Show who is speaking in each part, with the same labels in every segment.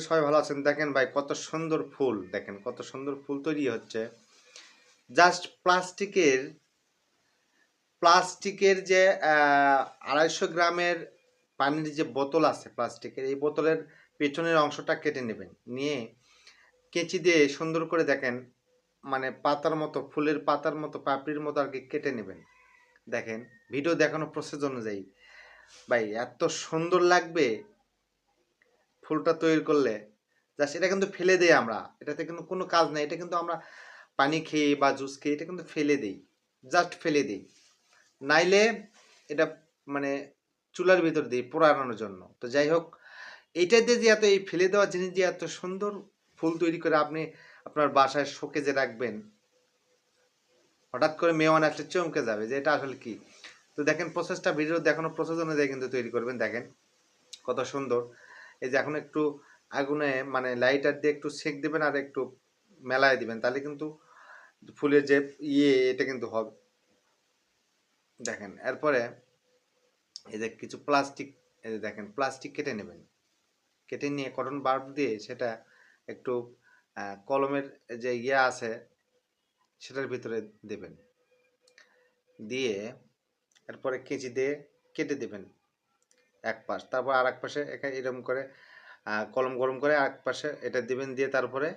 Speaker 1: সবাই ভালো আছেন। দেখেন ভাই কত সুন্দর ফুল, দেখেন কত সুন্দর ফুল তৈরি হচ্ছে। জাস্ট প্লাস্টিকের যে 250 গ্রামের পানির যে বোতল আছে প্লাস্টিকের, এই বোতলের পেছনের অংশটা কেটে নেবেন, নিয়ে কেঁচি দিয়ে সুন্দর করে দেখেন মানে পাতার মতো, ফুলের পাতার মতো, পাপড়ির মতো আর কি কেটে নেবেন। দেখেন ভিডিও দেখানো প্রসেস অনুযায়ী ভাই এত সুন্দর লাগবে ফুলটা তৈরি করলে। জাস্ট এটা কিন্তু ফেলে দেই আমরা, এটাতে কিন্তু কোনো কাজ নাই। এটা কিন্তু আমরা পানি খেয়ে বা জুস খেয়ে এটা কিন্তু ফেলে দিই, জাস্ট ফেলে দিই। নাইলে এটা মানে চুলার ভিতর দিই পোড়ানোর জন্য। তো যাই হোক, এইটা দিয়ে যে এত এই ফেলে দেওয়া জিনিস দিয়ে এত সুন্দর ফুল তৈরি করে আপনি আপনার বাসায় শোকেজে রাখবেন, হঠাৎ করে মেহমান আসলে চমকে যাবে যে এটা আসলে কি। তো দেখেন প্রসেসটা, ভিডিও দেখানো প্রসেস অনুযায়ী কিন্তু তৈরি করবেন। দেখেন কত সুন্দর। এই যে এখন একটু আগুনে মানে লাইটার দিয়ে একটু সেক দিবেন আর একটু মেলায় দিবেন, তাহলে কিন্তু ফুলের যে এটা কিন্তু হবে। দেখেন এরপরে এই যে কিছু প্লাস্টিক, এই যে দেখেন প্লাস্টিক কেটে নেবেন, কেটে নিয়ে কটন বাল্ব দিয়ে সেটা একটু কলমের যে আছে সেটার ভিতরে দেবেন, দিয়ে এরপরে কেঁচি দিয়ে কেটে দেবেন এক পাশ, তারপর আর এক পাশে এরকম করে কলম গরম করে আর এক পাশে এটা দিবেন, দিয়ে তারপরে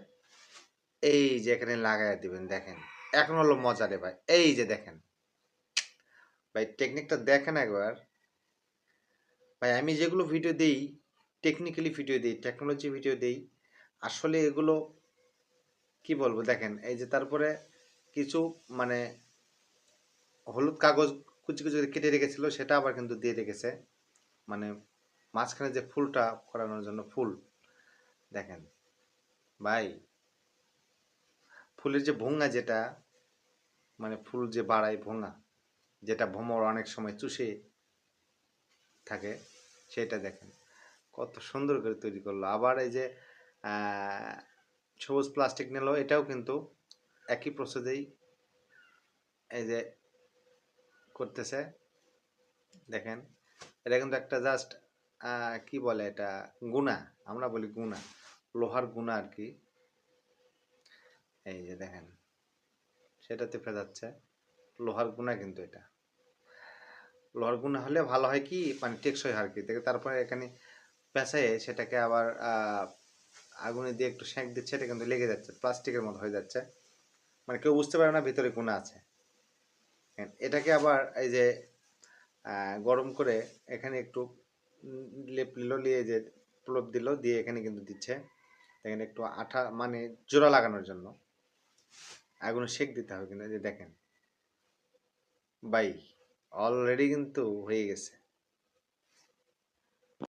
Speaker 1: এই যে এখানে লাগাই দিবেন। দেখেন এখন হলো মজা রে ভাই। এই যে দেখেন ভাই, টেকনিকটা দেখেন একবার। ভাই আমি যেগুলো ভিডিও দেই, টেকনিক্যালি ভিডিও দিই, টেকনোলজি ভিডিও দেই, আসলে এগুলো কি বলবো। দেখেন এই যে তারপরে কিছু মানে হলুদ কাগজ কুচি কুচি করে কেটে রেখেছিল, সেটা আবার কিন্তু দিয়ে রেখেছে, মানে মাঝখানে যে ফুলটা করানোর জন্য ফুল। দেখেন ভাই ফুলের যে ভোঙা, যেটা মানে ফুল যে বাড়ায় ভোঙা, যেটা ভ্রমর অনেক সময় চুষে থাকে, সেটা দেখেন কত সুন্দর করে তৈরি করলো। আবার এই যে সবুজ প্লাস্টিক নিল, এটাও কিন্তু একই প্রসেসেই এই যে করতেছে। দেখেন এটা কিন্তু একটা জাস্ট কি বলে এটা, গুণা, আমরা বলি গুণা, লোহার গুণা আর কি। এই যে দেখেন সেটাতে ফেজাচ্ছে লোহার গুণা, কিন্তু এটা লোহার গুণা হলে ভালো হয় কি, মানে টেকসই হয় আর কি। দেখে তারপরে এখানে পেঁচায়ে সেটাকে আবার আগুনে দিয়ে একটু সেঁক দিচ্ছে, এটা কিন্তু লেগে যাচ্ছে, প্লাস্টিকের মতো হয়ে যাচ্ছে, মানে কেউ বুঝতে পারে না ভিতরে গুণা আছে। এটাকে আবার এই যে গরম করে এখানে একটু লেপ নিল, নিয়ে যে প্রলেপ দিল, দিয়ে এখানে কিন্তু দিচ্ছে। দেখেন একটু আঠা মানে জোড়া লাগানোর জন্য আগুনে সেঁক দিতে হবে। কিন্তু এই যে দেখেন ভাই অলরেডি কিন্তু হয়ে গেছে।